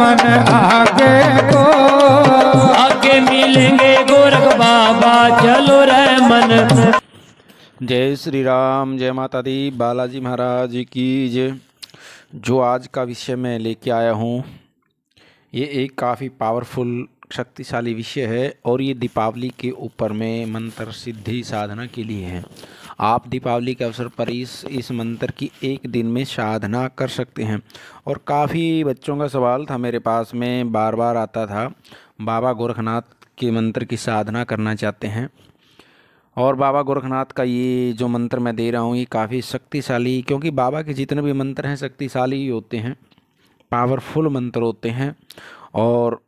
मन आगे को, आगे मिलेंगे गोरख बाबा, चलो रे मन। जय श्री राम, जय माता दी, बालाजी महाराज की जय। जो आज का विषय मैं लेके आया हूँ ये एक काफ़ी पावरफुल शक्तिशाली विषय है और ये दीपावली के ऊपर में मंत्र सिद्धि साधना के लिए है। आप दीपावली के अवसर पर इस मंत्र की एक दिन में साधना कर सकते हैं। और काफ़ी बच्चों का सवाल था मेरे पास में, बार बार आता था, बाबा गोरखनाथ के मंत्र की साधना करना चाहते हैं। और बाबा गोरखनाथ का ये जो मंत्र मैं दे रहा हूँ ये काफ़ी शक्तिशाली, क्योंकि बाबा के जितने भी मंत्र हैं शक्तिशाली ही होते हैं, पावरफुल मंत्र होते हैं। और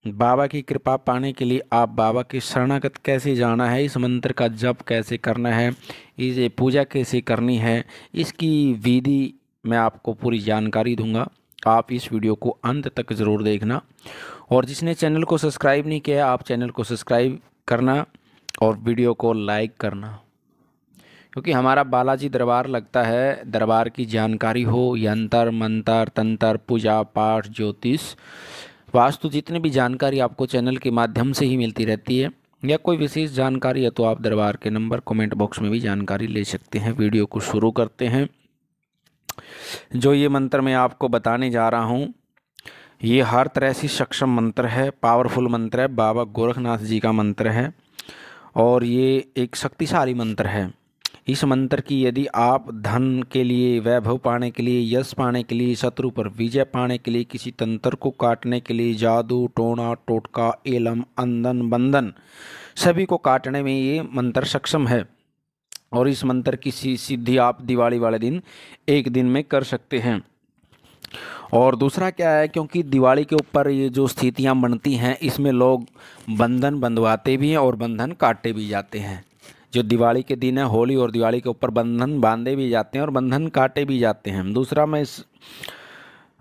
बाबा की कृपा पाने के लिए आप बाबा की शरणागत कैसे जाना है, इस मंत्र का जप कैसे करना है, इसे पूजा कैसे करनी है, इसकी विधि मैं आपको पूरी जानकारी दूंगा। आप इस वीडियो को अंत तक ज़रूर देखना। और जिसने चैनल को सब्सक्राइब नहीं किया आप चैनल को सब्सक्राइब करना और वीडियो को लाइक करना, क्योंकि हमारा बालाजी दरबार लगता है, दरबार की जानकारी हो, यंत्र मंत्र तंत्र पूजा पाठ ज्योतिष वास्तु जितनी भी जानकारी आपको चैनल के माध्यम से ही मिलती रहती है, या कोई विशेष जानकारी है तो आप दरबार के नंबर कमेंट बॉक्स में भी जानकारी ले सकते हैं। वीडियो को शुरू करते हैं। जो ये मंत्र मैं आपको बताने जा रहा हूँ ये हर तरह से सक्षम मंत्र है, पावरफुल मंत्र है, बाबा गोरखनाथ जी का मंत्र है और ये एक शक्तिशाली मंत्र है। इस मंत्र की यदि आप धन के लिए, वैभव पाने के लिए, यश पाने के लिए, शत्रु पर विजय पाने के लिए, किसी तंत्र को काटने के लिए, जादू टोना टोटका एलम अंधन बंधन सभी को काटने में ये मंत्र सक्षम है। और इस मंत्र की सिद्धि आप दिवाली वाले दिन एक दिन में कर सकते हैं। और दूसरा क्या है, क्योंकि दिवाली के ऊपर ये जो स्थितियां बनती हैं इसमें लोग बंधन बंधवाते भी हैं और बंधन काटे भी जाते हैं। जो दिवाली के दिन है, होली और दिवाली के ऊपर बंधन बांधे भी जाते हैं और बंधन काटे भी जाते हैं। दूसरा मैं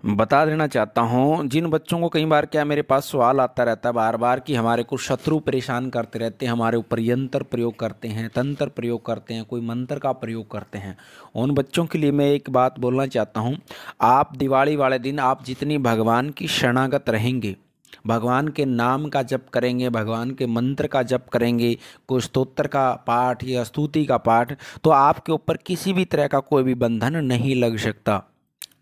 बता देना चाहता हूँ, जिन बच्चों को कई बार क्या मेरे पास सवाल आता रहता है बार बार कि हमारे को शत्रु परेशान करते रहते हैं, हमारे ऊपर यंत्र प्रयोग करते हैं, तंत्र प्रयोग करते हैं, कोई मंत्र का प्रयोग करते हैं, उन बच्चों के लिए मैं एक बात बोलना चाहता हूँ। आप दिवाली वाले दिन आप जितनी भगवान की शरणागत रहेंगे, भगवान के नाम का जप करेंगे, भगवान के मंत्र का जप करेंगे, कोई स्तोत्र का पाठ या स्तुति का पाठ, तो आपके ऊपर किसी भी तरह का कोई भी बंधन नहीं लग सकता।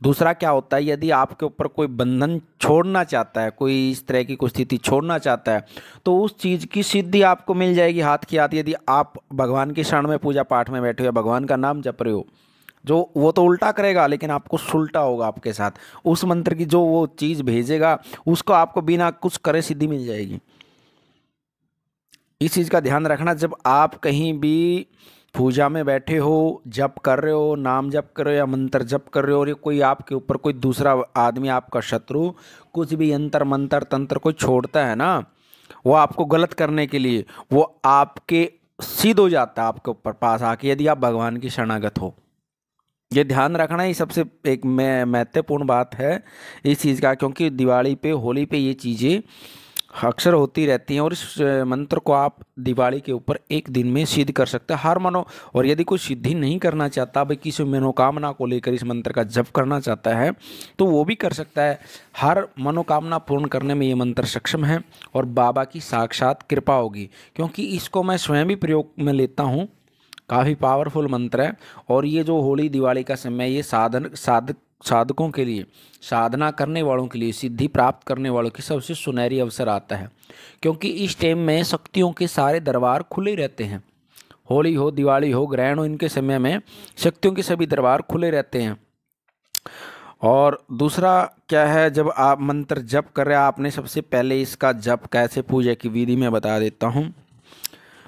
दूसरा क्या होता है, यदि आपके ऊपर कोई बंधन छोड़ना चाहता है, कोई इस तरह की कोई स्थिति छोड़ना चाहता है, तो उस चीज़ की सिद्धि आपको मिल जाएगी हाथ की हाथ। यदि आप भगवान की शरण में पूजा पाठ में बैठे हो, भगवान का नाम जप रहे हो, जो वो तो उल्टा करेगा लेकिन आपको सुलटा होगा आपके साथ। उस मंत्र की जो वो चीज़ भेजेगा उसको आपको बिना कुछ करे सिद्धि मिल जाएगी। इस चीज़ का ध्यान रखना, जब आप कहीं भी पूजा में बैठे हो, जप कर रहे हो, नाम जप कर रहे हो या मंत्र जप कर रहे हो, और ये कोई आपके ऊपर कोई दूसरा आदमी, आपका शत्रु कुछ भी यंत्र मंत्र तंत्र कोई छोड़ता है ना, वो आपको गलत करने के लिए, वो आपके सिद्ध हो जाता है आपके ऊपर पास आके, यदि आप भगवान की शरणागत हो। ये ध्यान रखना ही सबसे एक महत्वपूर्ण बात है इस चीज़ का, क्योंकि दिवाली पे, होली पे ये चीज़ें अक्सर होती रहती हैं। और इस मंत्र को आप दिवाली के ऊपर एक दिन में सिद्ध कर सकते हैं हर मनो। और यदि कोई सिद्धि नहीं करना चाहता, भाई किसी मनोकामना को लेकर इस मंत्र का जप करना चाहता है, तो वो भी कर सकता है। हर मनोकामना पूर्ण करने में ये मंत्र सक्षम है और बाबा की साक्षात कृपा होगी, क्योंकि इसको मैं स्वयं भी प्रयोग में लेता हूँ। काफ़ी पावरफुल मंत्र है। और ये जो होली दिवाली का समय, ये साधकों के लिए, साधना करने वालों के लिए, सिद्धि प्राप्त करने वालों की सबसे सुनहरी अवसर आता है, क्योंकि इस टाइम में शक्तियों के सारे दरबार खुले रहते हैं। होली हो, दिवाली हो, ग्रहण हो, इनके समय में शक्तियों के सभी दरबार खुले रहते हैं। और दूसरा क्या है, जब आप मंत्र जप कर रहे हैं, आपने सबसे पहले इसका जप कैसे, पूजा की विधि में बता देता हूँ।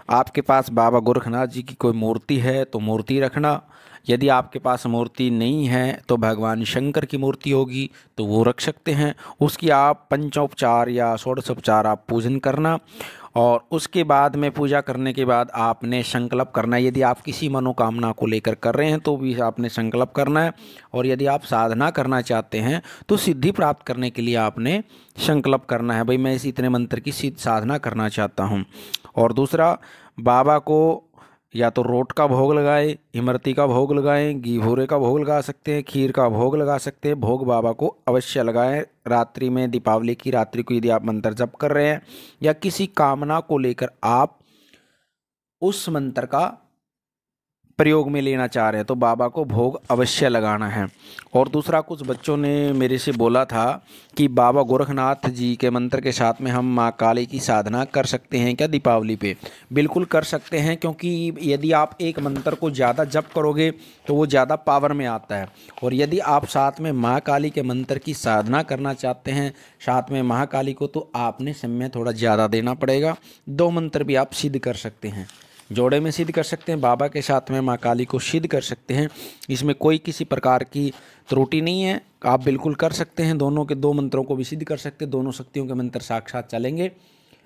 आपके पास बाबा गोरखनाथ जी की कोई मूर्ति है तो मूर्ति रखना। यदि आपके पास मूर्ति नहीं है तो भगवान शंकर की मूर्ति होगी तो वो रख सकते हैं। उसकी आप पंचोपचार या षोडशोपचार आप पूजन करना। और उसके बाद में पूजा करने के बाद आपने संकल्प करना है। यदि आप किसी मनोकामना को लेकर कर रहे हैं तो भी आपने संकल्प करना है। और यदि आप साधना करना चाहते हैं तो सिद्धि प्राप्त करने के लिए आपने संकल्प करना है, भाई मैं इस इतने मंत्र की सिद्ध साधना करना चाहता हूँ। और दूसरा, बाबा को या तो रोट का भोग लगाएं, इमरती का भोग लगाएं, घी भूरे का भोग लगा सकते हैं, खीर का भोग लगा सकते हैं। भोग बाबा को अवश्य लगाएं। रात्रि में, दीपावली की रात्रि को यदि आप मंत्र जप कर रहे हैं या किसी कामना को लेकर आप उस मंत्र का प्रयोग में लेना चाह रहे हैं तो बाबा को भोग अवश्य लगाना है। और दूसरा, कुछ बच्चों ने मेरे से बोला था कि बाबा गोरखनाथ जी के मंत्र के साथ में हम माँ काली की साधना कर सकते हैं क्या दीपावली पे? बिल्कुल कर सकते हैं, क्योंकि यदि आप एक मंत्र को ज़्यादा जप करोगे तो वो ज़्यादा पावर में आता है। और यदि आप साथ में माँ काली के मंत्र की साधना करना चाहते हैं साथ में महाकाली को, तो आपने समय थोड़ा ज़्यादा देना पड़ेगा। 2 मंत्र भी आप सिद्ध कर सकते हैं, जोड़े में सिद्ध कर सकते हैं, बाबा के साथ में माँ काली को सिद्ध कर सकते हैं। इसमें कोई किसी प्रकार की त्रुटि नहीं है, आप बिल्कुल कर सकते हैं। दोनों के 2 मंत्रों को भी सिद्ध कर सकते हैं, दोनों शक्तियों के मंत्र साक्षात चलेंगे,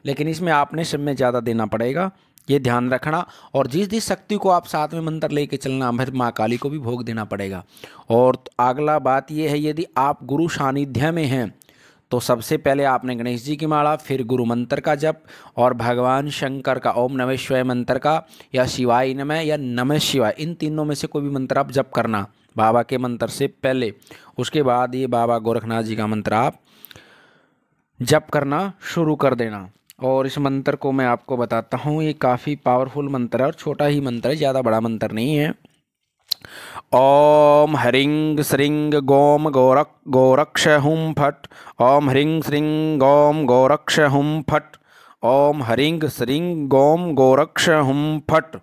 लेकिन इसमें आपने समय ज़्यादा देना पड़ेगा, ये ध्यान रखना। और जिस शक्ति को आप साथ में मंत्र लेके चलना, फिर माँ काली को भी भोग देना पड़ेगा। और अगला बात यह है, यदि आप गुरु सानिध्य में हैं तो सबसे पहले आपने गणेश जी की माला, फिर गुरु मंत्र का जप और भगवान शंकर का ओम नमः शिवाय मंत्र का या शिवाय नमः या नमः शिवाय, इन तीनों में से कोई भी मंत्र आप जप करना बाबा के मंत्र से पहले। उसके बाद ये बाबा गोरखनाथ जी का मंत्र आप जप करना शुरू कर देना। और इस मंत्र को मैं आपको बताता हूँ, ये काफ़ी पावरफुल मंत्र है और छोटा ही मंत्र है, ज़्यादा बड़ा मंत्र नहीं है। ओम ह्रीं श्रीं गोम गोरक्ष हुम फट। ओम ह्रीं श्रीं गोम गोरक्ष हुम फट। ओम ह्रीं श्रीं गोम गोरक्ष हुम फट।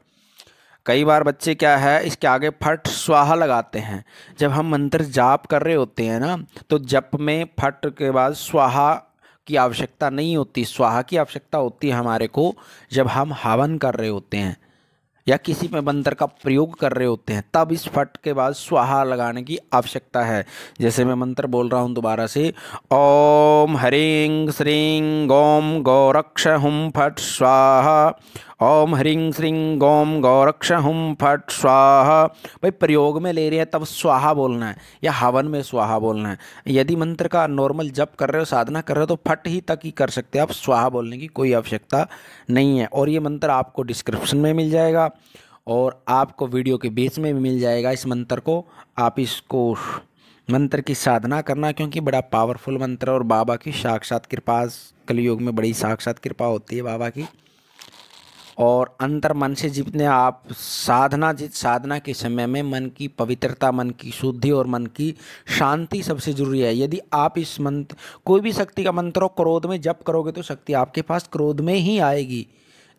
कई बार बच्चे क्या है, इसके आगे फट स्वाहा लगाते हैं। जब हम मंत्र जाप कर रहे होते हैं ना, तो जप में फट के बाद स्वाहा की आवश्यकता नहीं होती। स्वाहा की आवश्यकता होती है हमारे को जब हम हवन कर रहे होते हैं या किसी में मंत्र का प्रयोग कर रहे होते हैं, तब इस फट के बाद स्वाहा लगाने की आवश्यकता है। जैसे मैं मंत्र बोल रहा हूँ दोबारा से, ओम ह्रीं श्रीं गोम गोरक्ष हुम फट स्वाहा। ओम ह्रीं श्रीं गोम गोरक्ष हुम फट स्वाहा। भाई प्रयोग में ले रहे हैं तब स्वाहा बोलना है या हवन में स्वाहा बोलना है। यदि मंत्र का नॉर्मल जप कर रहे हो, साधना कर रहे हो, तो फट ही तक ही कर सकते हैं आप, स्वाहा बोलने की कोई आवश्यकता नहीं है। और ये मंत्र आपको डिस्क्रिप्शन में मिल जाएगा और आपको वीडियो के बीच में भी मिल जाएगा। इस मंत्र को आप इसको मंत्र की साधना करना, क्योंकि बड़ा पावरफुल मंत्र और बाबा की साक्षात कृपा, कलयुग में बड़ी साक्षात कृपा होती है बाबा की। और अंतर मन से जितने आप साधना के समय में मन की पवित्रता, मन की शुद्धि और मन की शांति सबसे जरूरी है। यदि आप इस मंत्र, कोई भी शक्ति का मंत्र हो, क्रोध में जप करोगे तो शक्ति आपके पास क्रोध में ही आएगी।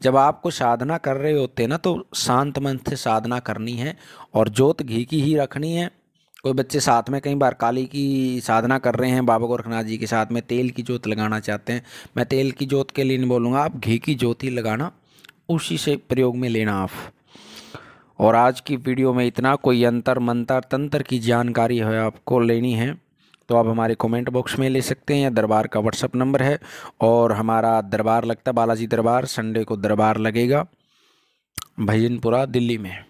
जब आपको साधना कर रहे होते हैं ना, तो शांत मन से साधना करनी है और जोत घी की ही रखनी है। कोई बच्चे साथ में कई बार काली की साधना कर रहे हैं, बाबा गोरखनाथ जी के साथ में तेल की जोत लगाना चाहते हैं। मैं तेल की जोत के लिए नहीं बोलूँगा, आप घी की जोत ही लगाना, उसी से प्रयोग में लेना आप। और आज की वीडियो में इतना। कोई अंतर मंत्र तंत्र की जानकारी है आपको लेनी है तो आप हमारे कमेंट बॉक्स में ले सकते हैं, या दरबार का व्हाट्सअप नंबर है। और हमारा दरबार लगता है बालाजी दरबार, संडे को दरबार लगेगा भजनपुरा दिल्ली में।